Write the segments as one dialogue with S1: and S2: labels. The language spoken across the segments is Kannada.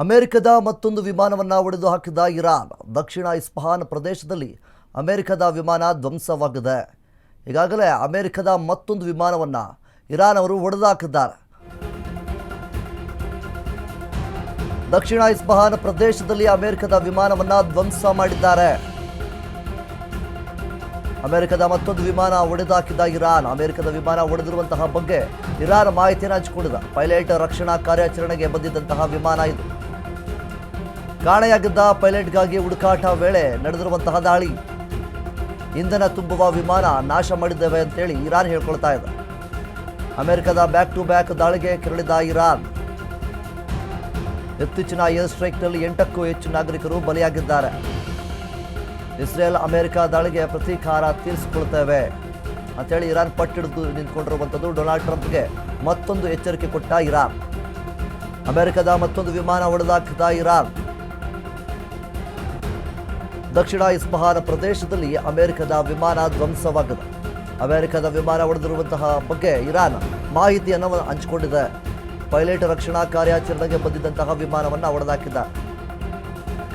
S1: ಅಮೆರಿಕದ ಮತ್ತೊಂದು ವಿಮಾನವನ್ನು ಒಡೆದು ಹಾಕಿದ ಇರಾನ್ ದಕ್ಷಿಣ ಇಸ್ಫಹಾನ್ ಪ್ರದೇಶದಲ್ಲಿ ಅಮೆರಿಕದ ವಿಮಾನ ಧ್ವಂಸವಾಗಿದೆ. ಈಗಾಗಲೇ ಅಮೆರಿಕದ ಮತ್ತೊಂದು ವಿಮಾನವನ್ನು ಇರಾನ್ ಅವರು ಒಡೆದು ಹಾಕಿದ್ದಾರೆ. ದಕ್ಷಿಣ ಇಸ್ಫಹಾನ್ ಪ್ರದೇಶದಲ್ಲಿ ಅಮೆರಿಕದ ವಿಮಾನವನ್ನು ಧ್ವಂಸ ಮಾಡಿದ್ದಾರೆ. ಅಮೆರಿಕದ ಮತ್ತೊಂದು ವಿಮಾನ ಒಡೆದು ಹಾಕಿದ ಇರಾನ್ ಅಮೆರಿಕದ ವಿಮಾನ ಒಡೆದಿರುವಂತಹ ಬಗ್ಗೆ ಇರಾನ್ ಮಾಹಿತಿಯನ್ನು ಹಂಚಿಕೊಂಡಿದೆ. ಪೈಲಟ್ ರಕ್ಷಣಾ ಕಾರ್ಯಾಚರಣೆಗೆ ಬಂದಿದ್ದಂತಹ ವಿಮಾನ ಇದು. ಕಾಣೆಯಾಗಿದ್ದ ಪೈಲಟ್ಗಾಗಿ ಹುಡುಕಾಟ ವೇಳೆ ನಡೆದಿರುವಂತಹ ದಾಳಿ, ಇಂಧನ ತುಂಬುವ ವಿಮಾನ ನಾಶ ಮಾಡಿದ್ದೇವೆ ಅಂತೇಳಿ ಇರಾನ್ ಹೇಳ್ಕೊಳ್ತಾ ಇದೆ. ಅಮೆರಿಕದ ಬ್ಯಾಕ್ ಟು ಬ್ಯಾಕ್ ದಾಳಿಗೆ ಕೆರಳಿದ ಇರಾನ್ ಇತ್ತೀಚಿನ ಏರ್ ಸ್ಟ್ರೈಕ್ನಲ್ಲಿ 8ಕ್ಕೂ ಹೆಚ್ಚು ನಾಗರಿಕರು ಬಲಿಯಾಗಿದ್ದಾರೆ. ಇಸ್ರೇಲ್ ಅಮೆರಿಕ ದಾಳಿಗೆ ಪ್ರತೀಕಾರ ತೀರಿಸಿಕೊಳ್ತೇವೆ ಅಂತೇಳಿ ಇರಾನ್ ಪಟ್ಟಿಡಿದು ನಿಂತ್ಕೊಂಡಿರುವಂಥದ್ದು. ಡೊನಾಲ್ಡ್ ಟ್ರಂಪ್ಗೆ ಮತ್ತೊಂದು ಎಚ್ಚರಿಕೆ ಕೊಟ್ಟ ಇರಾನ್. ಅಮೆರಿಕದ ಮತ್ತೊಂದು ವಿಮಾನ ಹೊಡೆದಾಕಿದ ಇರಾನ್. ದಕ್ಷಿಣ ಇಸ್ಫಹಾನ್ ಪ್ರದೇಶದಲ್ಲಿ ಅಮೆರಿಕದ ವಿಮಾನ ಧ್ವಂಸವಾಗಿದೆ. ಅಮೆರಿಕದ ವಿಮಾನ ಹೊಡೆದಿರುವಂತಹ ಬಗ್ಗೆ ಇರಾನ್ ಮಾಹಿತಿಯನ್ನು ಹಂಚಿಕೊಂಡಿದೆ. ಪೈಲಟ್ ರಕ್ಷಣಾ ಕಾರ್ಯಾಚರಣೆಗೆ ಬಂದಿದ್ದಂತಹ ವಿಮಾನವನ್ನು ಹೊಡೆದಾಕಿದ್ದ.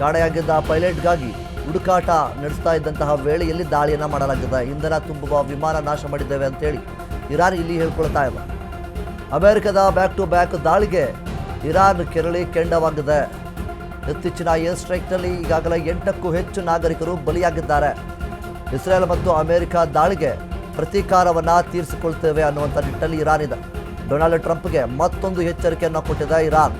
S1: ಕಾಣೆಯಾಗಿದ್ದ ಪೈಲಟ್ಗಾಗಿ ಹುಡುಕಾಟ ನಡೆಸ್ತಾ ಇದ್ದಂತಹ ವೇಳೆಯಲ್ಲಿ ದಾಳಿಯನ್ನು ಮಾಡಲಾಗಿದೆ. ಇಂಧನ ತುಂಬುವ ವಿಮಾನ ನಾಶ ಮಾಡಿದ್ದೇವೆ ಅಂತೇಳಿ ಇರಾನ್ ಇಲ್ಲಿ ಹೇಳ್ಕೊಳ್ತಾ ಇದೆ. ಅಮೆರಿಕದ ಬ್ಯಾಕ್ ಟು ಬ್ಯಾಕ್ ದಾಳಿಗೆ ಇರಾನ್ ಕೆರಳಿ ಕೆಂಡವಾಗಿದೆ. ಇತ್ತೀಚಿನ ಏರ್ ಸ್ಟ್ರೈಕ್ನಲ್ಲಿ ಈಗಾಗಲೇ 8ಕ್ಕೂ ಹೆಚ್ಚು ನಾಗರಿಕರು ಬಲಿಯಾಗಿದ್ದಾರೆ. ಇಸ್ರೇಲ್ ಮತ್ತು ಅಮೆರಿಕ ದಾಳಿಗೆ ಪ್ರತೀಕಾರವನ್ನು ತೀರಿಸಿಕೊಳ್ತೇವೆ ಅನ್ನುವಂಥ ನಿಟ್ಟಿನಲ್ಲಿ ಇರಾನ್ ಇದೆ. ಡೊನಾಲ್ಡ್ ಟ್ರಂಪ್ಗೆ ಮತ್ತೊಂದು ಎಚ್ಚರಿಕೆಯನ್ನು ಕೊಟ್ಟಿದೆ ಇರಾನ್.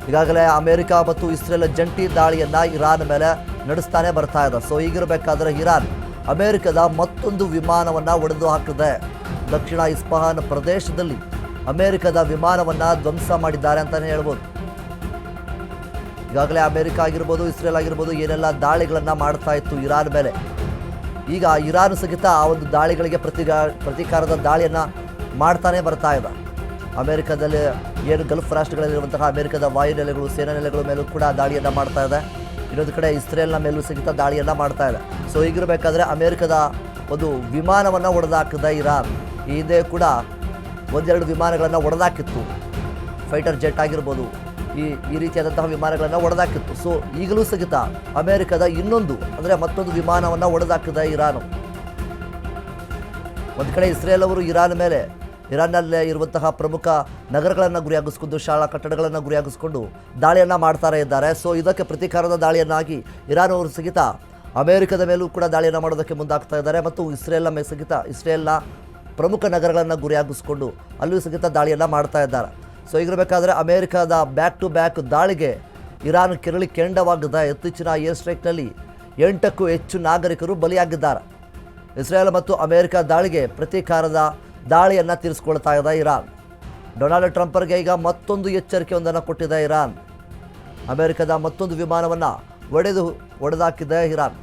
S1: ಈಗಾಗಲೇ ಅಮೆರಿಕ ಮತ್ತು ಇಸ್ರೇಲ್ ಜಂಟಿ ದಾಳಿಯನ್ನು ಇರಾನ್ ಮೇಲೆ ನಡೆಸ್ತಾನೆ ಬರ್ತಾ ಇದೆ. ಸೊ ಹೀಗಿರಬೇಕಾದ್ರೆ ಇರಾನ್ ಅಮೆರಿಕದ ಮತ್ತೊಂದು ವಿಮಾನವನ್ನು ಒಡೆದು ಹಾಕಿದೆ. ದಕ್ಷಿಣ ಇಸ್ಫಹಾನ್ ಪ್ರದೇಶದಲ್ಲಿ ಅಮೆರಿಕದ ವಿಮಾನವನ್ನು ಧ್ವಂಸ ಮಾಡಿದ್ದಾರೆ ಅಂತಲೇ ಹೇಳ್ಬೋದು. ಈಗಾಗಲೇ ಅಮೆರಿಕ ಆಗಿರ್ಬೋದು, ಇಸ್ರೇಲ್ ಆಗಿರ್ಬೋದು ಏನೆಲ್ಲ ದಾಳಿಗಳನ್ನು ಮಾಡ್ತಾ ಇತ್ತು ಇರಾನ್ ಮೇಲೆ, ಈಗ ಇರಾನ್ ಸಹಿತ ಆ ಒಂದು ದಾಳಿಗಳಿಗೆ ಪ್ರತೀಕಾರದ ದಾಳಿಯನ್ನು ಮಾಡ್ತಾನೆ ಬರ್ತಾ ಇದೆ. ಅಮೆರಿಕದಲ್ಲಿ ಏನು ಗಲ್ಫ್ ರಾಷ್ಟ್ರಗಳಲ್ಲಿರುವಂತಹ ಅಮೆರಿಕದ ವಾಯುನೆಲೆಗಳು, ಸೇನಾ ನೆಲೆಗಳ ಮೇಲೂ ಕೂಡ ದಾಳಿಯನ್ನು ಮಾಡ್ತಾ ಇದೆ. ಇನ್ನೊಂದು ಕಡೆ ಇಸ್ರೇಲ್ನ ಮೇಲೂ ಸಹಿತ ದಾಳಿಯನ್ನು ಮಾಡ್ತಾ ಇದೆ. ಸೊ ಹೀಗಿರಬೇಕಾದ್ರೆ ಅಮೆರಿಕದ ಒಂದು ವಿಮಾನವನ್ನು ಹೊಡೆದಾಕಿದೆ ಇರಾನ್. ಈ ಹಿಂದೆ ಕೂಡ ಒಂದೆರಡು ವಿಮಾನಗಳನ್ನು ಹೊಡೆದಾಕಿತ್ತು. ಫೈಟರ್ ಜೆಟ್ ಆಗಿರ್ಬೋದು, ಈ ರೀತಿಯಾದಂತಹ ವಿಮಾನಗಳನ್ನು ಹೊಡೆದಾಕಿತ್ತು. ಸೊ ಈಗಲೂ ಸಹಿತ ಅಮೆರಿಕದ ಮತ್ತೊಂದು ವಿಮಾನವನ್ನು ಹೊಡೆದಾಕಿದೆ ಇರಾನು. ಒಂದು ಕಡೆ ಇಸ್ರೇಲ್ ಅವರು ಇರಾನ್ನಲ್ಲೇ ಇರುವಂತಹ ಪ್ರಮುಖ ನಗರಗಳನ್ನು ಗುರಿಯಾಗಿಸ್ಕೊಂಡು, ಶಾಲಾ ಕಟ್ಟಡಗಳನ್ನು ಗುರಿಯಾಗಿಸ್ಕೊಂಡು ದಾಳಿಯನ್ನು ಮಾಡ್ತಾರೆ ಇದ್ದಾರೆ. ಸೊ ಇದಕ್ಕೆ ಪ್ರತೀಕಾರದ ದಾಳಿಯನ್ನಾಗಿ ಇರಾನ್ ಅವರು ಸಹಿತ ಅಮೆರಿಕದ ಮೇಲೂ ಕೂಡ ದಾಳಿಯನ್ನು ಮಾಡೋದಕ್ಕೆ ಮುಂದಾಗ್ತಾ ಇದ್ದಾರೆ. ಮತ್ತು ಇಸ್ರೇಲ್ನ ಪ್ರಮುಖ ನಗರಗಳನ್ನು ಗುರಿಯಾಗಿಸ್ಕೊಂಡು ಅಲ್ಲೂ ಸಹಿತ ದಾಳಿಯನ್ನು ಮಾಡ್ತಾ ಇದ್ದಾರೆ. ಸೊ ಹೀಗಿರಬೇಕಾದ್ರೆ ಅಮೆರಿಕದ ಬ್ಯಾಕ್ ಟು ಬ್ಯಾಕ್ ದಾಳಿಗೆ ಇರಾನ್ ಕೆರಳಿ ಕೆಂಡವಾಗಿದೆ. ಇತ್ತೀಚಿನ ಏರ್ ಸ್ಟ್ರೈಕ್ನಲ್ಲಿ 8ಕ್ಕೂ ಹೆಚ್ಚು ನಾಗರಿಕರು ಬಲಿಯಾಗಿದ್ದಾರೆ. ಇಸ್ರೇಲ್ ಮತ್ತು ಅಮೆರಿಕ ದಾಳಿಗೆ ಪ್ರತೀಕಾರದ ದಾಳಿಯನ್ನು ತೀರಿಸಿಕೊಳ್ತಾ ಇದೆ ಇರಾನ್. ಡೊನಾಲ್ಡ್ ಟ್ರಂಪ್ಗೆ ಈಗ ಮತ್ತೊಂದು ಎಚ್ಚರಿಕೆಯೊಂದನ್ನು ಕೊಟ್ಟಿದೆ ಇರಾನ್. ಅಮೆರಿಕದ ಮತ್ತೊಂದು ವಿಮಾನವನ್ನು ಒಡೆದಾಕಿದೆ ಇರಾನ್.